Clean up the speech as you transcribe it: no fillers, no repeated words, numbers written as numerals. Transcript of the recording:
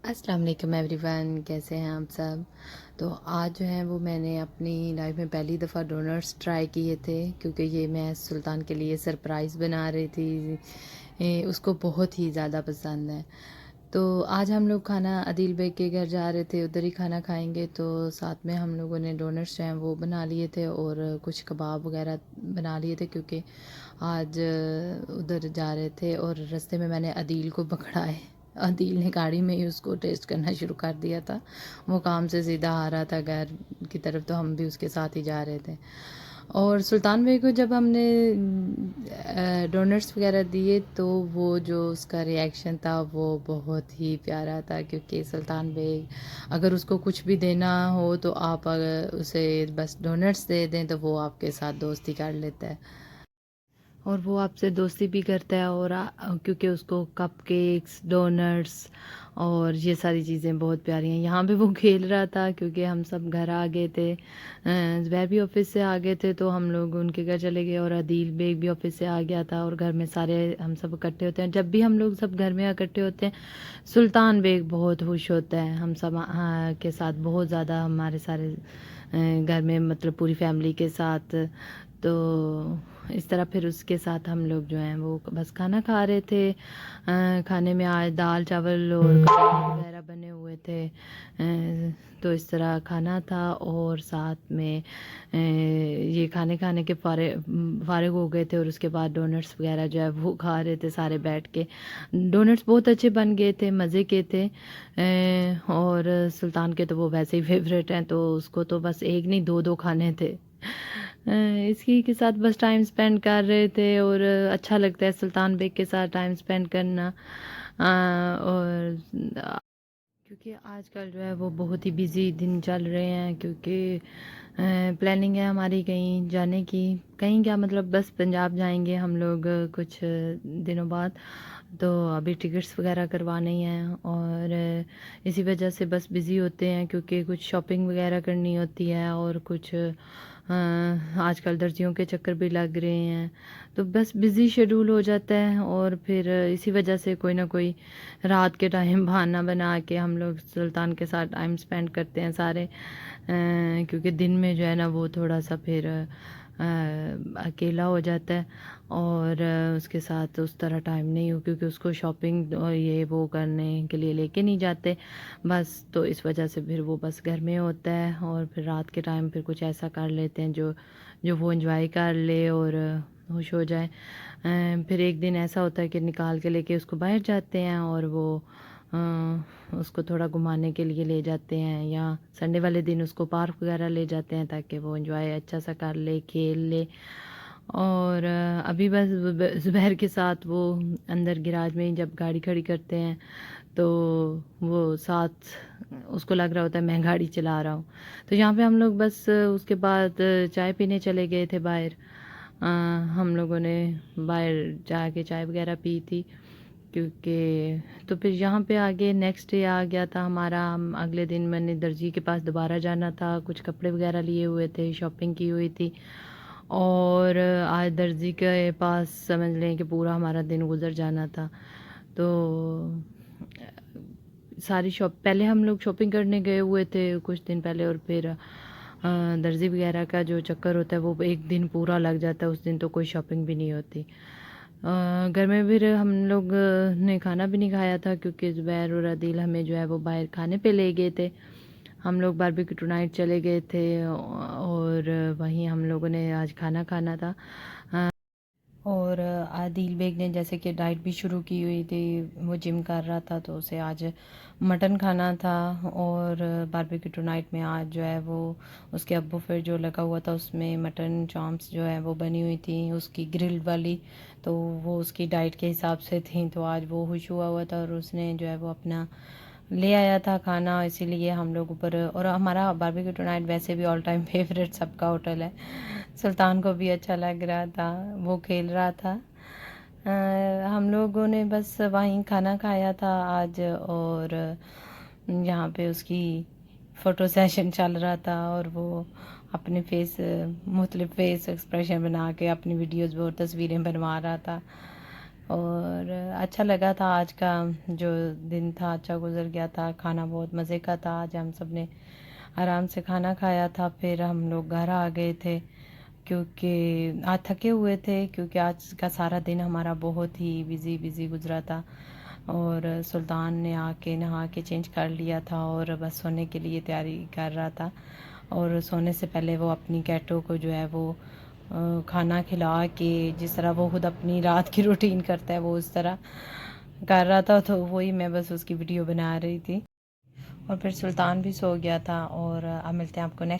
अस्सलाम वालेकुम एवरीवन, कैसे हैं आप सब। तो आज जो है वो मैंने अपनी लाइफ में पहली दफ़ा डोनट्स ट्राई किए थे, क्योंकि ये मैं सुल्तान के लिए सरप्राइज़ बना रही थी। उसको बहुत ही ज़्यादा पसंद है। तो आज हम लोग खाना अदील बेग के घर जा रहे थे, उधर ही खाना खाएंगे। तो साथ में हम लोगों ने डोनट्स जो हैं वो बना लिए थे और कुछ कबाब वगैरह बना लिए थे, क्योंकि आज उधर जा रहे थे। और रास्ते में मैंने अदील को पकड़ा है। अदील ने गाड़ी में ही उसको टेस्ट करना शुरू कर दिया था। वो काम से सीधा आ रहा था घर की तरफ, तो हम भी उसके साथ ही जा रहे थे। और सुल्तान बेग को जब हमने डोनट्स वगैरह दिए, तो वो जो उसका रिएक्शन था वो बहुत ही प्यारा था, क्योंकि सुल्तान बेग अगर उसको कुछ भी देना हो तो आप अगर उसे बस डोनट्स दे दें तो वो आपके साथ दोस्ती कर लेता है। और वो आपसे दोस्ती भी करता है। और क्योंकि उसको कपकेक्स, डोनट्स और ये सारी चीज़ें बहुत प्यारी हैं। यहाँ पे वो खेल रहा था, क्योंकि हम सब घर आ गए थे। ज़ुबैर भी ऑफिस से आ गए थे, तो हम लोग उनके घर चले गए। और अदील बेग भी ऑफिस से आ गया था, और घर में सारे हम सब इकट्ठे होते हैं। जब भी हम लोग सब घर में इकट्ठे होते हैं, सुल्तान बेग बहुत खुश होता है हम सब के साथ, बहुत ज़्यादा हमारे सारे घर में, मतलब पूरी फैमिली के साथ। तो इस तरह फिर उसके साथ हम लोग जो हैं वो बस खाना खा रहे थे। खाने में आज दाल चावल और कबाब वगैरह बने हुए थे। तो इस तरह खाना था, और साथ में ये खाने खाने के फारिग हो गए थे। और उसके बाद डोनट्स वगैरह जो है वो खा रहे थे सारे बैठ के। डोनट्स बहुत अच्छे बन गए थे, मज़े के थे। और सुल्तान के तो वो वैसे ही फेवरेट हैं, तो उसको तो बस एक नहीं दो दो खाने थे। इसी के साथ बस टाइम स्पेंड कर रहे थे। और अच्छा लगता है सुल्तान बेग के साथ टाइम स्पेंड करना। और क्योंकि आजकल जो है वो बहुत ही बिज़ी दिन चल रहे हैं, क्योंकि प्लानिंग है हमारी कहीं जाने की। कहीं क्या, मतलब बस पंजाब जाएंगे हम लोग कुछ दिनों बाद। तो अभी टिकट्स वगैरह करवाने ही हैं, और इसी वजह से बस बिज़ी होते हैं, क्योंकि कुछ शॉपिंग वगैरह करनी होती है। और कुछ आजकल दर्जियों के चक्कर भी लग रहे हैं, तो बस बिज़ी शेड्यूल हो जाता है। और फिर इसी वजह से कोई ना कोई रात के टाइम बहाना बना के हम लोग सुल्तान के साथ टाइम स्पेंड करते हैं सारे। क्योंकि दिन में जो है ना वो थोड़ा सा फिर अकेला हो जाता है। और उसके साथ उस तरह टाइम नहीं हो, क्योंकि उसको शॉपिंग और ये वो करने के लिए लेके नहीं जाते बस। तो इस वजह से फिर वो बस घर में होता है। और फिर रात के टाइम फिर कुछ ऐसा कर लेते हैं जो जो वो एंजॉय कर ले और खुश हो जाए। फिर एक दिन ऐसा होता है कि निकाल के लेके उसको बाहर जाते हैं, और वो उसको थोड़ा घुमाने के लिए ले जाते हैं, या संडे वाले दिन उसको पार्क वगैरह ले जाते हैं, ताकि वो एंजॉय अच्छा सा कर ले, खेल ले। और अभी बस ज़ुबैर के साथ वो अंदर गैराज में जब गाड़ी खड़ी करते हैं, तो वो साथ उसको लग रहा होता है मैं गाड़ी चला रहा हूँ। तो यहाँ पे हम लोग बस उसके बाद चाय पीने चले गए थे बाहर। अ, हम लोगों ने बाहर जाके चाय वगैरह पी थी, क्योंकि तो फिर यहाँ पे आगे नेक्स्ट डे आ गया था हमारा। हम अगले दिन मैंने दर्जी के पास दोबारा जाना था, कुछ कपड़े वगैरह लिए हुए थे, शॉपिंग की हुई थी। और आज दर्जी के पास समझ लें कि पूरा हमारा दिन गुजर जाना था। तो सारी शॉप पहले हम लोग शॉपिंग करने गए हुए थे कुछ दिन पहले, और फिर दर्जी वगैरह का जो चक्कर होता है वो एक दिन पूरा लग जाता है। उस दिन तो कोई शॉपिंग भी नहीं होती। घर में फिर हम लोग ने खाना भी नहीं खाया था, क्योंकि ज़ुबैर और अदील हमें जो है वो बाहर खाने पे ले गए थे। हम लोग बारबेक्यू नाइट चले गए थे, और वहीं हम लोगों ने आज खाना खाना था। और आदिल बेग ने जैसे कि डाइट भी शुरू की हुई थी, वो जिम कर रहा था, तो उसे आज मटन खाना था। और बारबेक्यू नाइट में आज जो है वो उसके अब्बू फिर जो लगा हुआ था उसमें मटन चॉम्प्स जो है वो बनी हुई थी उसकी ग्रिल वाली। तो वो उसकी डाइट के हिसाब से थी, तो आज वो खुश हुआ था, और उसने जो है वो अपना ले आया था खाना। इसीलिए हम लोग ऊपर, और हमारा बारबेक्यू नाइट वैसे भी ऑल टाइम फेवरेट सबका होटल है। सुल्तान को भी अच्छा लग रहा था, वो खेल रहा था। हम लोगों ने बस वहीं खाना खाया था आज। और यहाँ पे उसकी फ़ोटो सेशन चल रहा था, और वो अपने मुख्तलिफ फेस एक्सप्रेशन बना के अपनी वीडियोस और तस्वीरें बनवा रहा था। और अच्छा लगा था आज का जो दिन था, अच्छा गुजर गया था। खाना बहुत मज़े का था। आज हम सब ने आराम से खाना खाया था, फिर हम लोग घर आ गए थे क्योंकि आज थके हुए थे, क्योंकि आज का सारा दिन हमारा बहुत ही बिज़ी बिज़ी गुजरा था। और सुल्तान ने आके नहा के चेंज कर लिया था और बस सोने के लिए तैयारी कर रहा था। और सोने से पहले वो अपनी कैटो को जो है वो खाना खिला के, जिस तरह वो खुद अपनी रात की रूटीन करता है वो उस तरह कर रहा था, तो वही मैं बस उसकी वीडियो बना रही थी। और फिर सुल्तान भी सो गया था। और अब मिलते हैं आपको नेक्स्ट